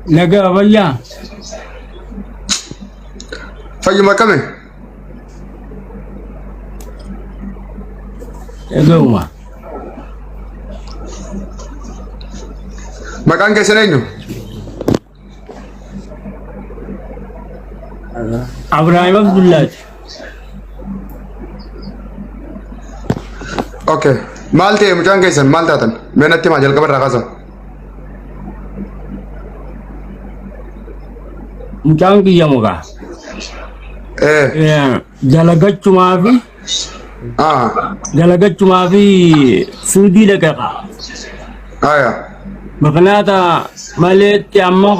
Nagaa fayyaa. Fayyuma kami? Egauma. Maqaan keessan eenyu? Abrahaam Abdullaati. Okay. Maal ta'e mucaan keessan maal taatan? Mee natti himaa jalqaba irraa kaasa. Mucaan kiyya mukaa. Dalagachumaa fi suudii dhaqaqa. Aya. Maqnaata maleetti ammoo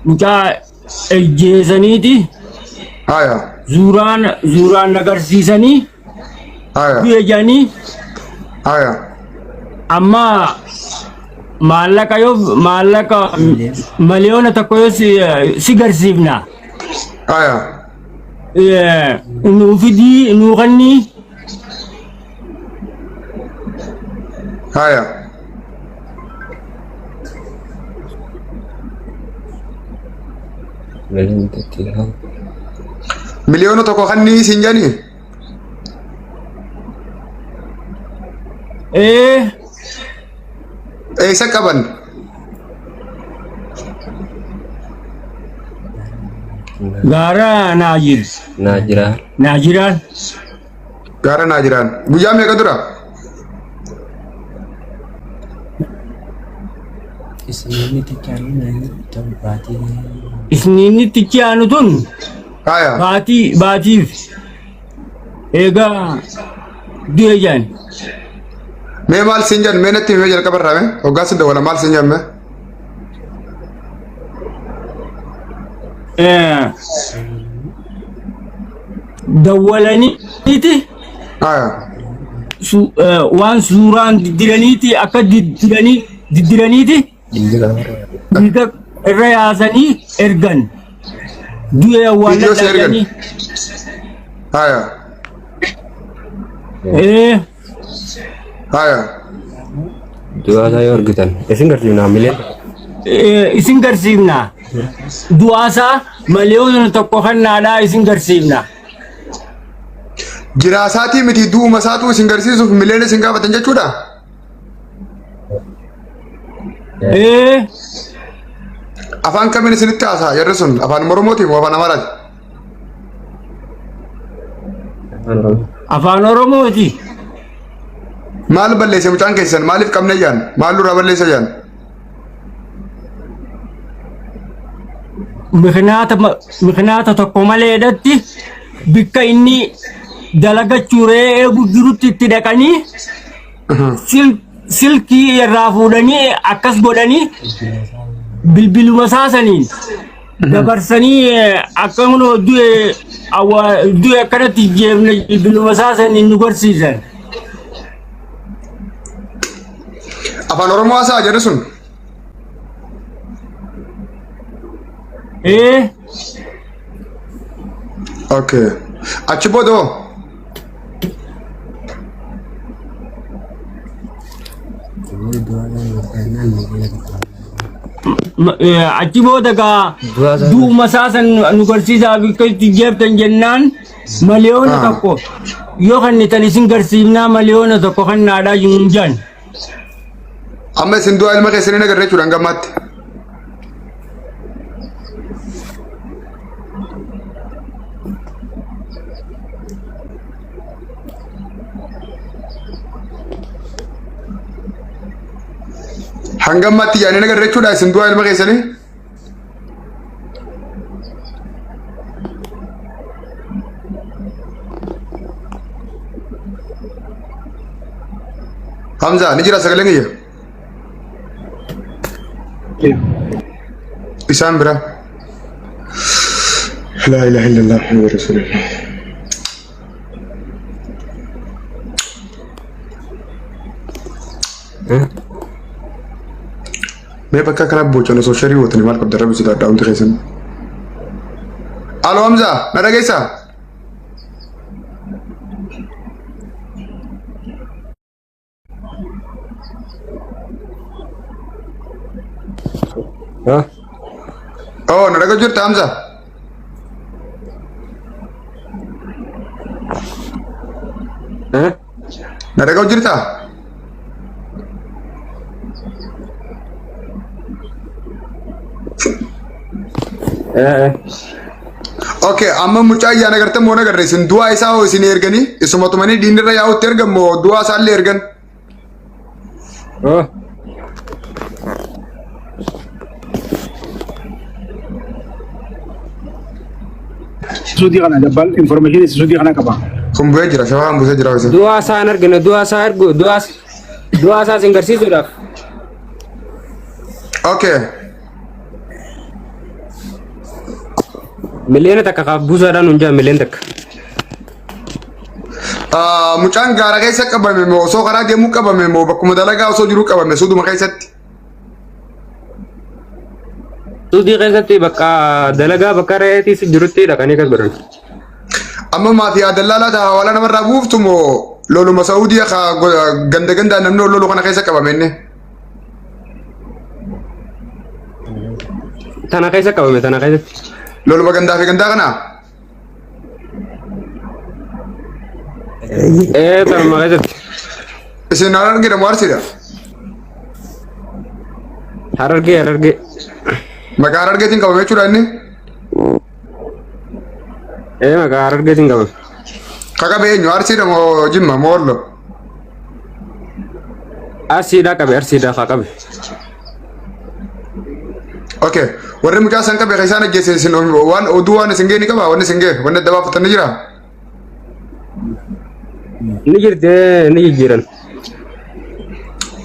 mucaa ejjeesaniiti. Aya. Suuraan agarsiisanii. Aya. Biyya jaanii. Aya. Amma maallaqa miliyoona tokko yoo si garsiifna. Aya. Nuu fidii nuu kannii. Aya. Miliyoona tokko kannii siin jedhanii? Eessa qaban? Gaara Naajiraan. Gaara Naajiraan. Guyyaa meeqa dura? Isniinni tichi aanu tun Aya. baatiif eegaa du'e jaan. Mee maal siin jedhan? Mee natti himee jalqaba irraa mee? Hoggaa sin dawwala maal siin jedhan mee? Dawwalaniiti Aya. waan suuraan diddiraniiti akka diddiraniiti dhiiga irra yaasanii ergan du'e awwaala dhaqanii. Aya. Aya. Du'aasaa yoo argitan isin garsiifnaa mileen. Isin garsiifna. Du'aasaa miliyoona tokko kannaadhaa isin garsiifna. Jiraasaatii miti du'uma isaatu isin garsiisuuf miliyoona isin gaafatan jechuudha? Afaan kamiin isinitti haasa'a jarri sun? Afaan Oromootii moo afaan Amaaraati? Afaan Oromooti. Maal balleesse mucaan keessan? Maaliif qabne jaan? Maal duraa balleessa jaan? Miknaata tokko maleedhatti bikka inni dalagachuuree eegu jirutti itti dhaqanii silkii irraa fuudhanii akkas godhanii bilbiluma saasaniin dabarsanii akka hunoo du'e akkanatti jeefne bilbiluma saasaniin nu gorsiisan. Afaan Oromoo haasa'a jarri sun? Okay. Achi boodoo? Achi booda gaa du'uma saasan nu garsiisaa bikka itti jeeftan jennaan miliyoona tokko yoo kannitan isin garsiifnaa miliyoona tokko kannaadhaa jiruun jaan. Amma isin du'a ilma keessanii nagarra jechuudha gammaatti. Hangammaatti yaani nagarra jechuudha isin du'a ilma keessanii? Hamza ni jira sagaleen kiyya? Isaan bira. La ilaha illallah Muhammadu Rasulullah. Mee bakka kana bocoon osoo sharii wootanii maal qabda rabbi sitaa daa'umti keessan. Alo Hamza, na dhageessaa? Ha? Oh, na daga jirta Hamza. Ha? Na daga jirta. Okay, amma mucaa ayyaana gartan moo nagarre isin du'aa isaa hoo isin erganii isuma tumanii diinirra yaa'utti ergan moo du'aa isaallee ergan? Oh. Sudi kana dabbal information sudi kana qaba. Kun bu'ee jira, shawaan bu'ee jira isin. Du'a isaa hin argine, du'a isaa ergu, du'a isaa isin garsiisuudhaaf. Okay. Miliyoona takka buusaadhaan hunjaa miliyoona takka. Mucaan gaara keessa qabame moo osoo karaa deemuu qabame moo bakkuma dalagaa osoo jiruu qabame suduma keessatti? Sudii keessatti bakka dalagaa bakka reetis jirutti dhaqanii kan godhan. Amma maafiyaa dallaalaa ta'a hawaala namarraa buuftu moo loluma Saawudii ganda gandaan namni lolu kana keessa qabame inni? Tana keessa qabame tana keessatti. Loluma gandaa fi gandaa kana? Tanuma keessatti. Isin Harargee moo Arsiidha? Harargee. Maqaa Harargeetiin qabame jechuudha inni? Maqaa Harargeetiin qabame. Kaqabe eenyu Arsiidha moo Jimma moo Wallo? Arsiidhaa qabe haa qabe. Okay, warri mucaa san qabe isaan ajjeese isin waan oduu waan isin gee ni qaba wanni isin gee wanni adda baafatan ni jira? Ni jirtee ni jijjiiran.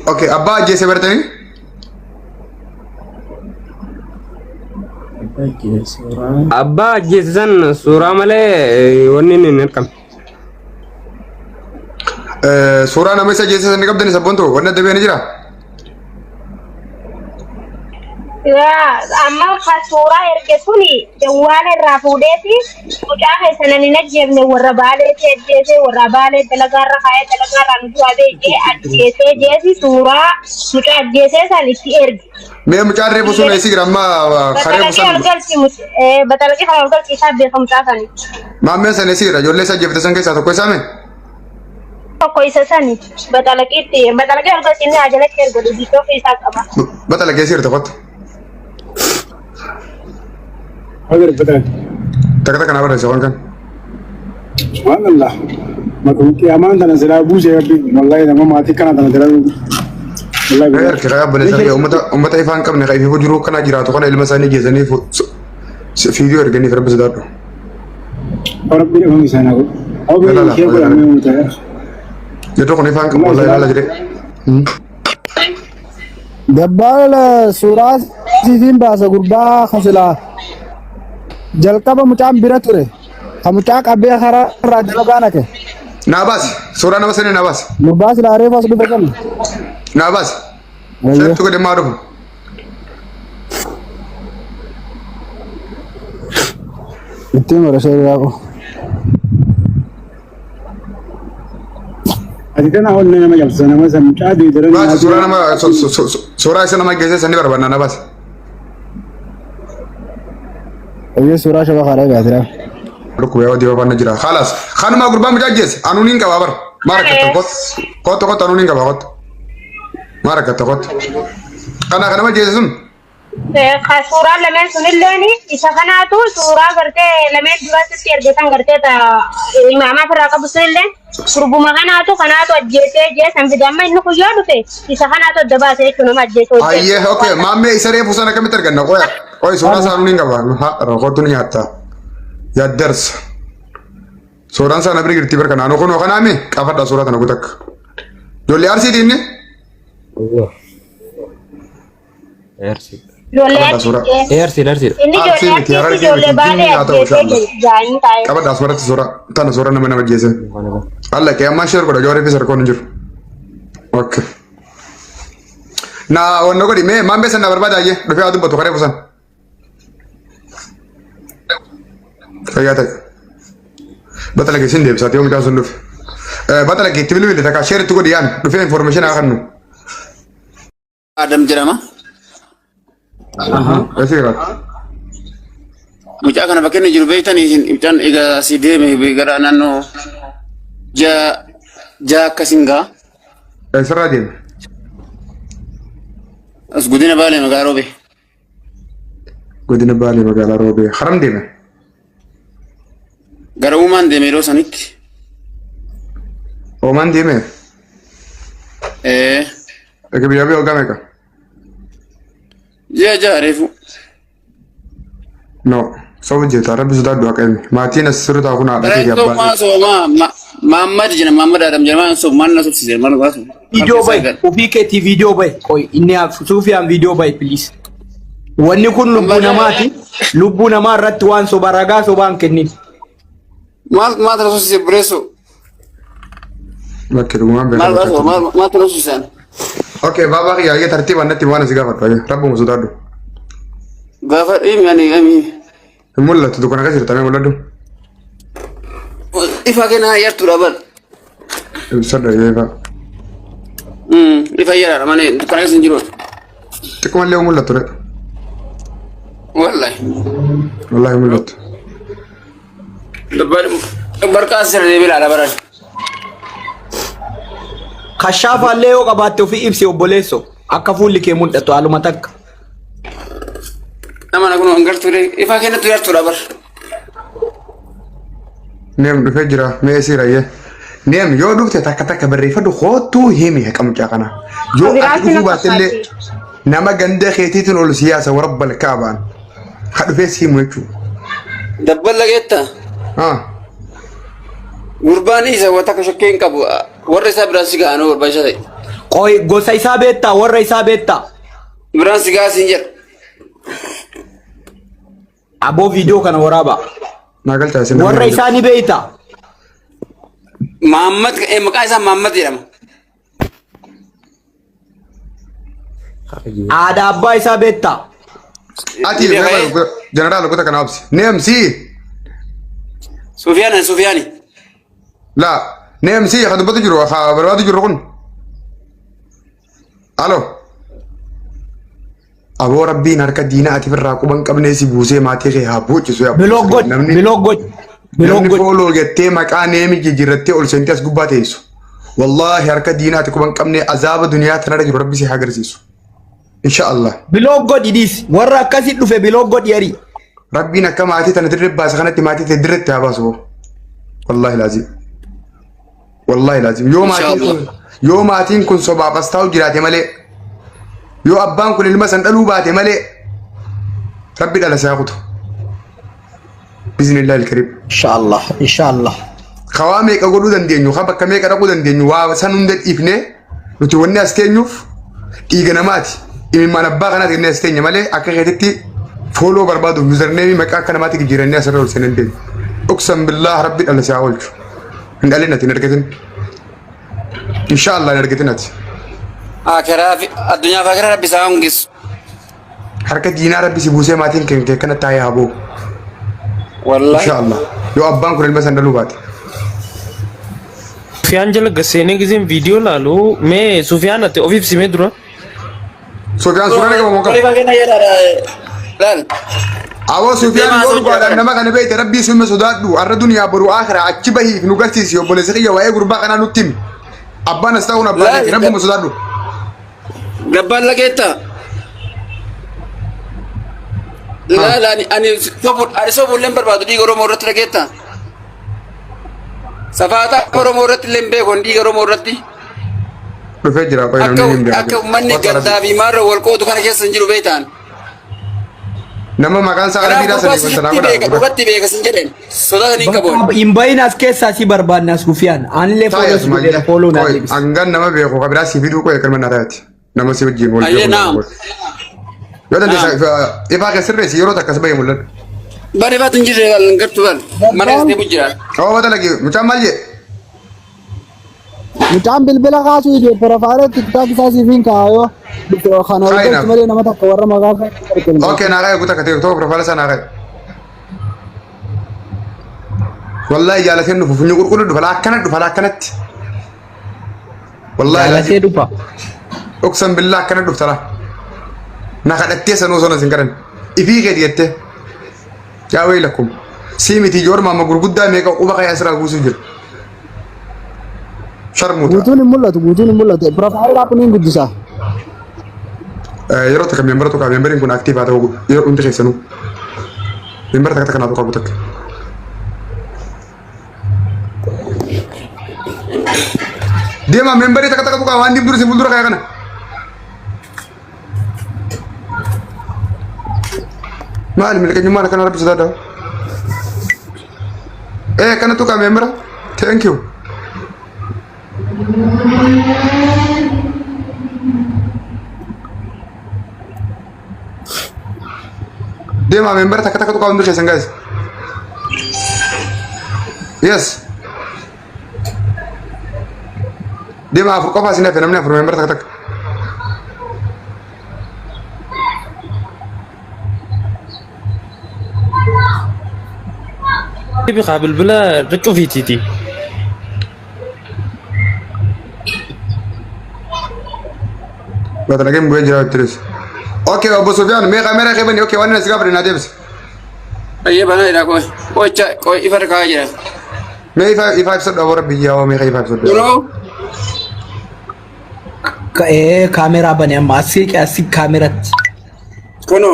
Okay, abbaa ajjeese bartanii? Abbaa ajjeesisan suuraa malee wanni hin argamu. Suuraa nama isa ajjeese san ni qabdani sabboontu wanni adda bee ni jira? Amma suuraa erge suni jawwaala irraa fuudheeti mucaa keessan hin ajjeefne warra baaleetti ajjeese warra baalee dalagaarra kaayee dalagaarraa nuti waabee ajjeesee jeesi suuraa mucaa ajjeesee san itti erge. Mee mucaan reefu sun eessi jira amma karee busan? Batalaqee kan olgalchi isaa beeka mucaa sani. Maammeen san eessi jira ijoollee isa ajjeefte san keessaa tokko isaame? Tokko isa sani batalaqee olgalchi inni ajalatti erga dubbisoo fi isaa qaba. Batalaqee eessi jira tokkotti? Agar betul. Takata kenapa ada seorang kan? Subhanallah. Maka kiaman tanah serabu saya bi. Wallahi nama mati kan tanah serabu. Wallahi. Kayak kira bener saja umat Ivan kam nih kayak ibu juru kena jirat kan ilmu sana jadi nih video harga nih terus dah. Orang punya orang di sana kok. Oh bener siapa yang mau saya? Jadi kan Ivan kam wallahi lala jadi. Dabbal suuraa siifin baasa gurbaa kasila jalqaba mucaan bira ture ka mucaa qabee karaa irraa dalagaa naqe Nabas, suuraa nama sanii Nabas. Nubbaas laaree fas dhufe kan Nabas. Seentu gadi maa dhufu. ittiin mara sheeraa ko Ati kan awal nama jalsa nama samcaa di dalam. Bas, suuraa nama suuraa isa nama geesse sanii barbaadna Nabas. ayyee suuraa shaba karaa gaatira Lukku yaa wadii baafannaa jira. Khalas, kanuma gurbaa mucaa geesse anuuniin qaba bar. Maara katta kot anuuniin qaba kot. Maara katta kot. Kana geesse sun. Suuraa lameen sunilleen isa kanaatu suuraa gartee lameen duraatti ergetan gartee imaamaa firraa qabu sunilleen gurbuma kanaatu ajjeesee jeesan fidamma inni kuyyoo dhufe isa kanaatu adda baasee jechuun nama ajjeesee hojjete. Ayyee, okay, maammee isa reefu sana akkamitti arganna? Qoya suuraa isaa anuuniin qaba. Rokottu ni nyaatta. Yaddarsa. Suuraan isaa na bira girtii barka naannoo kun yookaan haami qaafadha suuraa tana guutakka. Ijoollee arsiiti inni? Arsiidha. Inni ijoollee baalee ajjeesee jaayini taa'ee. Qabadha asirratti suuraa nama geesse. Alla kee ammaa sheer godha jawaarii fi sarkoon hin jiru. Okay. Na wanna godhi mee maammee sana barbaada ayyee dhufee haa dubbatu karee busan. Fayyaa ta'e. Batala geessin deebisaati yoo mucaan sun dhufe. Batala geetti bilbili takka sheeritti godhi yaan dhufee information haa kennu. Adam jedhama. Asirat. Mucaa kana bakka inni jiru beektanii isin mucaan egaa si deeme gara naannoo jaa akkasiin gaa Sirraa deeme. as godina Baalee magaalaa Roobee. Godina Baalee magaalaa Roobee. Haram deeme. Gara uumaan deeme yeroo sanitti. Oomaan deeme. Eke biyya biyya hoggaa meeqa? Jaa reefu. No. Soba jeeta rabbi sodaadhu haqa ilmi. Maatiin as sirritaa kun haadha kee Reefu abbaa. Mahammad jina Mahammad Adam jina maan sob maan na sobsise maan baasu. Video bay, ofii keetii video bay. Qoy inni Sufiyaan video bay please. Wanni kun lubbuu namaati. Lubbuu namaa irratti waan soba ragaa sobaan kennin. Maal tana sobsise bureesso. Bakki dhugumaan Maal baasu beekamu. maal tana sobsisan. Okay, baabaa kiyyaa egaa tartiibaan natti waan asii gaafadhu. Rabbuma sodaadhu. Gaafa dhimi ani Hin mul'atu dukkana akka jirtamee mul'adhu. ifa kenna yartuudha bal. Ibsadha eegaa. Ifa yaraadha malee dukkana keessa hin jiru. Xiqquma illee mul'atu re. Wallahi. Wallahi mul'atu. Barqaa sirra deebii laala baran. Kashaafaallee yoo qabaatte ofii ibsi obboleesso. Akka fuulli kee mul'atu haaluma takka. Nama na kun hangartuudha ifa kennatu yartuudha bar. Neem dhufee jira mee siirayyee. Neem yoo dhufte takka takka barreeffadhu hootuu himi haqa mucaa kana. Yoo ati dhufuu baattellee nama ganda keetiitiin ol siyaasa warabbal kaabaan. Ha dhufee si himu jechuudha. Dabballa geetta. Gurbaan isa wata ka shakkeen qabu warra isaa biraan si ga'anoo barbaachisaa ta'e. Qoy gosa isaa beektaa warra isaa beektaa. Biraan si ga'a siin jedha. Aboo video kana waraaba. Naa galchaa isin. Warra isaa ni beekta. Mahammad maqaa isaa Mahammad jedhama. Aadaa abbaa isaa beektaa. Ati jeneraal goota kana obsi. Neem si. Sufiyaani. La neem si kan dubbatu jiru haa barbaadu jiru kun. Alo. Aboo rabbiin harka diina ati firraa quban qabnee si buusee maatii kee haa buuchisu yaa. Biloogod. Namni fooloo jettee maqaa neemi jijjiirrattee ol seentee as gubbaa teessu. Wallaahi harka diina ati quban qabnee azaaba duniyaa tanarra jiru rabbi si haa agarsiisu. Inshaallah. Biloogod idis warra akkasii dhufe biloogod yari. Rabbiin akka maatii tana dirree baasa kanatti maatii ta'e dirreetti haa baasu. Wallaahi laazim. Wallaahi laazim. Yoo maatiin kun sobaaf as taa'u jiraate malee yoo abbaan kun ilma san dhaluu baate malee rabbi dhala isaa kutu. Bismillaahi al-Kariim. Inshaallah. Kawaa meeqa godhuu dandeenyu kan bakka meeqa dhaquu dandeenyu waa san hunda dhiifnee nuti wanni as teenyuuf dhiiga namaati. Imimmaan abbaa kanaati inni as teenya malee akka keetitti fooloo barbaadu yuzarneemii maqaa akka namaatti jijjiirannee asirra ol seenan deemu. Uqsam billah rabbi dhala isaa oolchu. Hin dhalin ati hin argatin. Inshaallah hin argatin ati. Addunyaa fi akhiraa rabbi isaa hungisu. Harka diinaa rabbi si buusee maatiin kee kana taa'ee haa ba'u. Wallahi. Inshaallah. Yoo abbaan kun ilma san dhaluu baate. Sufiyaan jala gaseene giseen viidiyoo laalu mee Sufiyaan ati ofiif simee dura. Sufiyaan suuraa eegamu moo qabu? Ifa kenna jedha laal. Awwa Sufiyaan yoo dhugaadhaan nama kana beekte rabbii sun sodaadhu har'a duniyaa boruu akhiraa achi bahiif nu garsiisi obboleessa kiyya waa'ee gurbaa kanaa nutti himi. Abbaan as ta'uun abbaan keeti rabbuma sodaadhu. Gabbaan lageetta. Laal ani sobuulleen barbaadu dhiiga Oromoo irratti lageetta. Safaata Oromoo irratti illee hin beeku dhiiga Oromoo irratti. Dhufee jira qoy namni hin beeku. Akka uummanni gaddaa fi maarra wal qoodu kana keessa hin jiru beektaan. Nama maqaan isaa Arabiidhaa sadii sanaa godha. Dhugatti beekas hin jedheen sodaatan hin qabu. Hin bahin as keessaa si barbaadna Sufiyaan. Anillee fooloo si godheera fooloo naa deebisa. Hangan nama beeku kabiraa si fiduu qoy kan manna taati. Nama si wajjin wal Ayyee naam. Yoo dandeessa ifaa keessirreessi yeroo takkas bahee mul'atu. Bari baatu hin jirre galan gartu bal mana keessatti bujjira. Kawaa wata lagi mucaan maal jee? Mucaan bilbila kaasuu ije profaayilii tiktaak isaa siifin kaayoo. Kana hojjetu malee nama takka warra maqaa isaa. Okay naa ka'e guutaa katee tokko profaayilii isaa naa ka'e. Wallahi jaalateen dhufu funyi qulqullu dhufa akkanatti. Wallahi Jaalatee dhufa. Uqsam billah akkana dhuftara. نخدتي سنوسون سنكرن إفي غيريته يا ويلكم سيمتي جور ما مقول قدامي وبقى يسرع وسجل شرموتا guutuun mul'atu profaayilaa kuniin guddisaa yeroo takka meembara tokko meembariin kun aktiivaa ta'uu yeroo hundi keessanuu meembara takka takka naatu qabu takka deema meembarii takka takka tuqaa waan diimtuu si fuuldura kaya kana maali milkeenyummaan akkana rabbi sodaadhaa kana tuqaa meembara thank you deema meembara takka takka tuqaa hundi keessan guys yes deema afur qofaa isin hafe namni afur meembara takka takka بقابل بلا رجو في تيتي Buat lagi mungkin jawab terus. Oke, Abu Sufyan, me kamera ke bani. Oke, wan nasi kapri na debs. Iya bana ida ko ifar ka jira. Me ifa episode awar biya wa me ifa episode. Bro. kaameraa bane amma asii kaameratti Kono.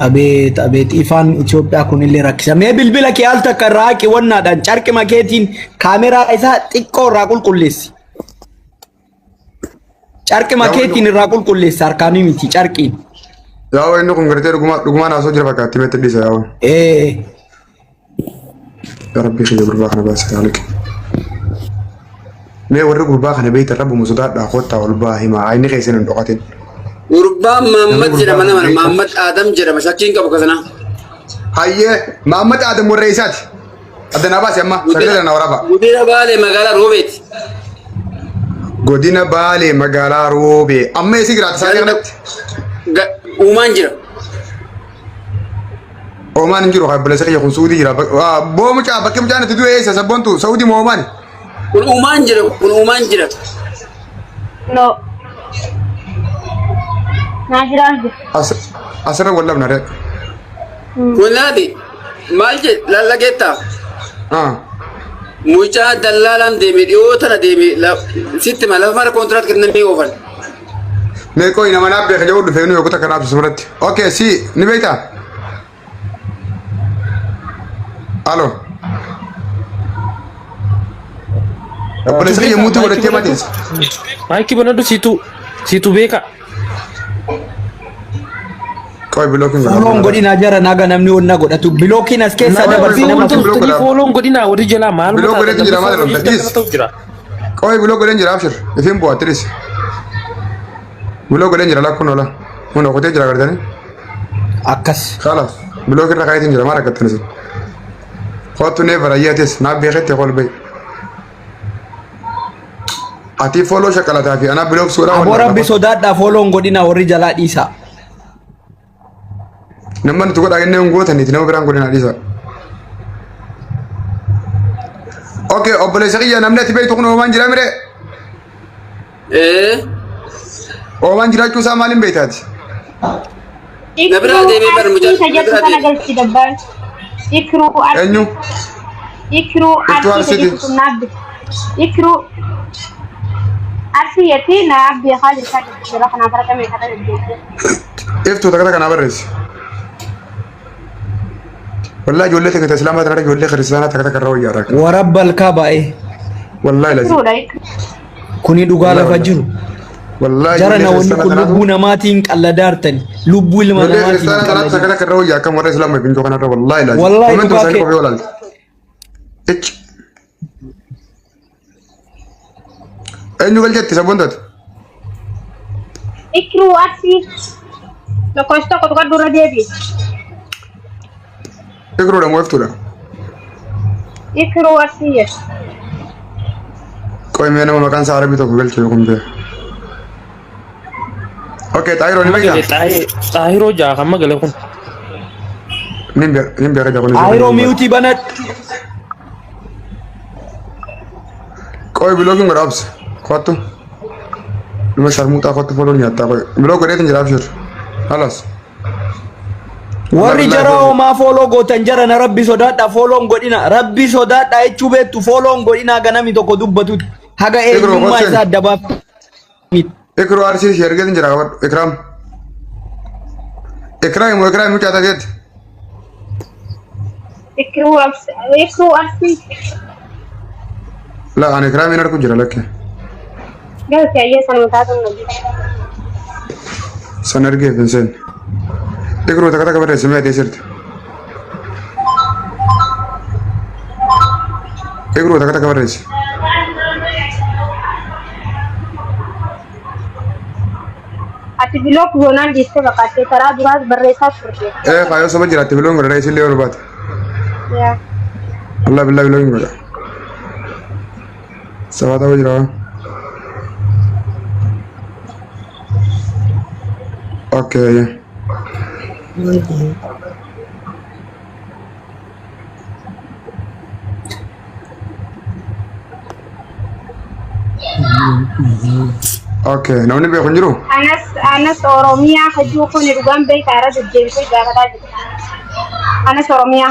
abeet ifaan Itoophiyaa kunillee rakkisa mee bilbila kee al takka raaqi wannaadhaan carqi makeetiin kaameraa isaa xiqqoo irraa qulqulleessi carqi makeetiin irraa qulqulleessi harkaanii miti carqiin Yawo inni kun gartee dhuguma naasoo jira fakkaatti meetti dhisa yawo. Ya Rabbi khiyya gurbaa kana baasee haalik. Mee warri gurbaa kana beeyta rabbu musudaadhaa kottaa ol baa himaa ayni keessan hin dhoqatin. Gurbaan Muhammad jedhama nama Muhammad Adam jedhama shakkiin qabu kasana. Hayyee Muhammad Adam warra isaati. Addanaa baase amma sagalee na waraaba. Godina Baalee magaalaa Roobeeti. Godina Baalee magaalaa Roobee amma eessi jiraata isaa kanatti. Uumaan jira. Oman hin jiru haa bilisa kiyya kun Suudii jira. Boo mucaa bakki mucaan itti du'e eessa sabboontu Saudii moo Oman? Kun uumaan jira. Kun uumaan jira. No. Naajiraan jira. Asirra wallabna re. Kun naati maal jedhe lallageettaa? Mucaa dallaalaan deeme dhiyoo tana deeme sitti ma lafa mara kontiraat kennanii oofan. Mee koo ina manaa beeka jedhu dhufee nu yookota kanaaf sumarratti. Okay, si ni beektaa? Alo. Obboleessa kiyya muutii godhattee mateessa. Maayikii banadhu siitu beeka. Koi bilookiin godha. Fooloon godina jara naga namni onna godhatu bilookiin as keessa dabarsi nama Fooloon godina warri jalaa maal Biloo godhatu jira maal jedhamta? Koi biloo godhan jira abshir. Ifiin bu'aa tiris. Biloo godhan jira lakkuun oola. Mun okkotee jira gartanii. akkas Khalas. Biloo kirra kaayitiin jira maal akkattanis. Kootu nee barayyatis naa beeketti qol bayi. Ati fooloo shakkalataa fi anaa biloo suuraa aboo rabbi sodaadhaa fooloon godina warri jalaa dhiisa Nama nuti godhaa inni hin gootaniiti nama biraan godina dhiisa. Okay, obboleessa kiyya namni ati beektu kun oomaan jira mire. Oomaan jiraachuu isaa maaliin beektaati? Nabira deemee bar mucaa. Tajaajilu kana galchi dabbaan. Ikruu Eenyu? Ikruu Arsiti. Ikruu Arsiyati naabbi Khalid jira kana farakame kada jechuudha. Iftuu takka takka naa barreessi. Wallahi ijoollee takka islaamaa tanarra ijoollee kiristaanaa takka takka irraa wayyaa raaka. warabbal kaaba'e Wallahi lazi. kuni dhugaa lafa jiru Wallahi jara na ijoollee wanni kun kiristaanaa lubbuu namaatiin qalladaartani lubbuu ilma ijoollee namaatiin kiristaanaa tanarra takka takka irraa wayyaa akkam warra islaamaa bintoo kanarra wallahi lazi. Wallahi Komentu dhugaa isaanii kee. qofee olaalti. Eenyu galchetti sabboontaati? Ikruu Arsi lakkoofsa tokko dura deebi. Ikruudha moo iftuudha? Ikruu Arsi yes. Qoy mee nama maqaan isaa arabii tokko galchee kun bee. Okay, Xaayiroo ni beektaa? Xaahiroo jaa kan magale kun. Nin beeka jaa kun. ayiroo miyuutii banat Qoy bilookiin godha absi. Kottu. Nama sharmuuxaa kottu fooloon nyaattaa qoy. Biloo godheetiin jira abshir. خلاص warri jara homaa fooloo gootan jarana rabbi sodaadha fooloon godhina rabbi sodaadha jechuu beektu fooloon godhina ganami tokko dubbatutti haga eenyummaa isaa adda baaf اكرو ارسي شير جدن جرا اكرام اكرام مش عتاقد اكرو ارسي لا انا اكرام هنا كنت جرا لك قالت يا سنة متعاطى النبي سنرجع بنسن اكرو تكتا كبر سمعت يسرت اكرو تكتا كبر ati bilok gonan jiste bakate tara duras barresa surte kayo sama jira te bilong ngada isi lewar bat ya Allah billah bilong ngada sawata wajra okay اوكي نوني بيخنجرو anas oromia haju ko ne dugan be tara da jefe da kada anas oromia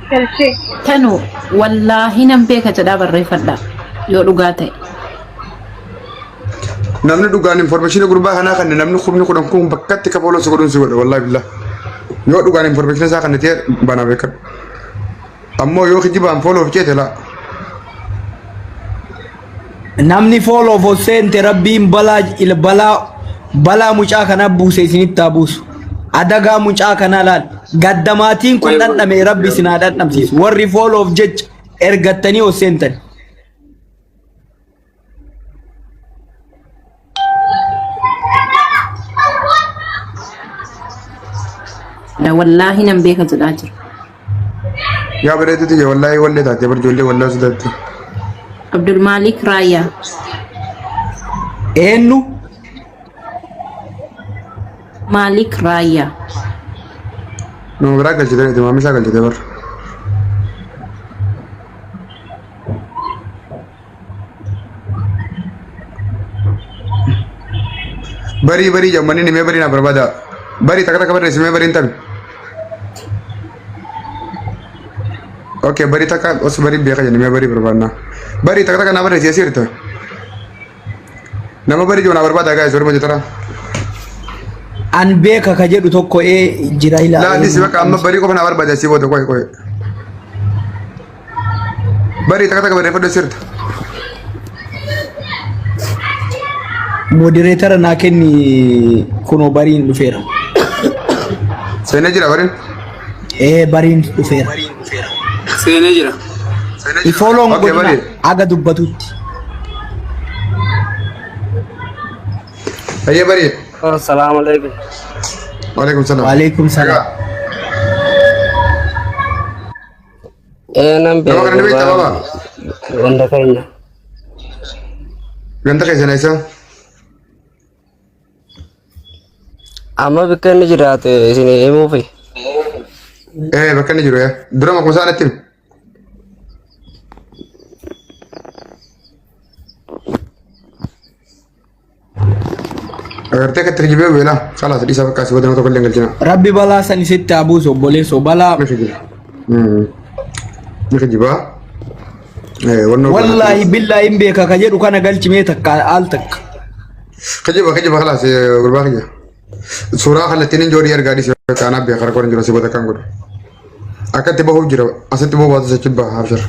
kelce Tanu wallahi nan beeka jedhaa barreeffadha yoo dhugaa ta'e. namni dhugaan information gurbaa kana kan namni khumni kudhan kun bakkatti ka follow su gudun su godo wallahi billah yoo dhugaan information sa kan te bana beekan ammo yoo kijiban follow fichete la namni fooloo foseente rabbiin balaa mucaa kana buuse isinitti buusu adagaa mucaa kana laal gaddamaatiin kun dhandhame rabbi isinaa dhandhamsiisu warri fooloof jecha ergattanii oseentan Da wallahi nan beeka jedhaa jira. yaa bareeduti je wallahi walle taate barjolle wallahi sudatti Abdul Malik Raya. eenyu Malik Raya. no gara galchite ne mami sa galchite bar bari jamani ni me bari na barbada bari takata kabar resi me bari intan okay bari taka os bari biya kajani me bari barbana bari takata kana bari resi sirta nama bari jona barbada guys or majtara an beeka ka jedhu tokko jira ilaa la disi baka amma bari ko fana barbada si bodo koy bari takata kabar refa sirta moderator naa kenni kuno bariin dhufeera sene jira barin bariin dhufeera Sene jira. ifooloon Okay, godina bari. aga dubbatutti aye bari Assalamu alaikum. walaikum salam waalaikum salaam Nan Nama kana nabi tababa wanda kainya. ganta kai sana isa Amma bakka ni jiraate isin emu fi. bakka ni jiru ya dura ma kusa natim agar te ka terjibe wela khalas di sabak kasih wadana to kollen galchina rabbi balaa san isitti buusu obboleessa balaa mika jiba wannan wallahi billahi in beeka ka jedhu kana galchimee takka al takka kajiba khalas gurba khaja sura khalatinin jori yar gadi kana be khar koran jira sibata kan gudu akati bahu jira asati bahu wadu sachid ba hafshar